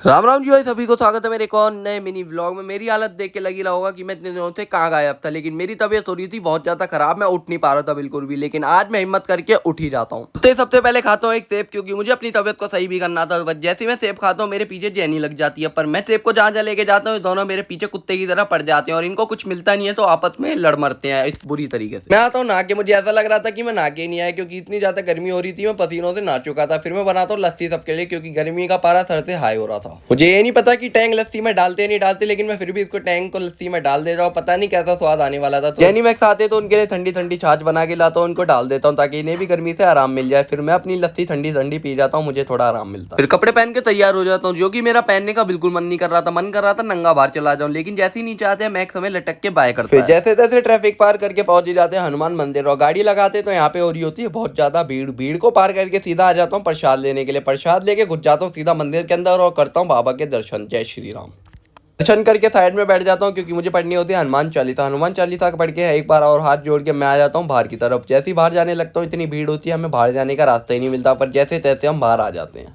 राम राम जी भाई, सभी को स्वागत है मेरे एक और नए मिनी व्लॉग में। मेरी हालत देख के लगी रहा होगा कि मैं इतने दिनों से कहाँ गायब था, लेकिन मेरी तबीयत हो रही थी बहुत ज्यादा खराब। मैं उठ नहीं पा रहा था बिल्कुल भी, लेकिन आज मैं हिम्मत करके उठ ही जाता हूँ। तो सबसे पहले खाता हूँ एक सेब, क्योंकि मुझे अपनी तबीयत को सही भी करना था। बस जैसे मैं सेब खाता हूँ मेरे पीछे जैनी लग जाती है, पर मैं सेब को जहाँ जहाँ लेके जाता हूँ दोनों मेरे पीछे कुत्ते की तरह पड़ जाते हैं और इनको कुछ मिलता नहीं है तो आपस में लड़ मरते हैं इस बुरी तरीके से। मैं आता हूँ नहा के, मुझे ऐसा लग रहा था कि मैं नहा के नहीं आया, क्योंकि इतनी ज्यादा गर्मी हो रही थी। मैं पसीनों से नहा चुका था। फिर मैं बनाता हूँ लस्सी सबके लिए, क्योंकि गर्मी का पारा सर से हाई हो रहा था। मुझे ये नहीं पता कि टैंक लस्सी में डालते नहीं डालते, लेकिन मैं फिर भी इसको टैंक को लस्सी में डाल दे रहा हूँ। पता नहीं कैसा स्वाद आने वाला था। तो जैनी मैक्स आते तो उनके लिए ठंडी ठंडी छाछ बना के लाता हूँ, उनको डाल देता हूँ ताकि इन्हें भी गर्मी से आराम मिल जाए। फिर मैं अपनी लस्सी ठंडी ठंडी पी जाता हूँ, मुझे थोड़ा आराम मिलता है। फिर कपड़े पहन के तैयार हो जाता हूँ, जो कि मेरा पहनने का बिल्कुल मन नहीं कर रहा था। मन कर रहा था नंगा बाहर चला जाऊँ, लेकिन जैसे ही नीचे आते हैं मैक्स हमें लटक के बाय करता है। जैसे तैसे ट्रैफिक पार करके पहुंच ही जाते हैं हनुमान मंदिर, और गाड़ी लगाते तो यहाँ पे हो रही होती है बहुत ज्यादा भीड़। भीड़ को पार करके सीधा आ जाता हूँ प्रसाद लेने के लिए। प्रसाद लेके घुस जाता हूँ सीधा मंदिर के अंदर और करता हूँ बाबा के दर्शन। जय श्री राम। दर्शन करके साइड में बैठ जाता हूँ, क्योंकि मुझे पढ़नी होती है हनुमान चालीसा। हनुमान चालीसा पढ़ के एक बार और हाथ जोड़ के मैं आ जाता हूँ बाहर की तरफ। जैसे ही बाहर जाने लगता हूँ इतनी भीड़ होती है, हमें बाहर जाने का रास्ता ही नहीं मिलता, पर जैसे तैसे हम बाहर आ जाते हैं।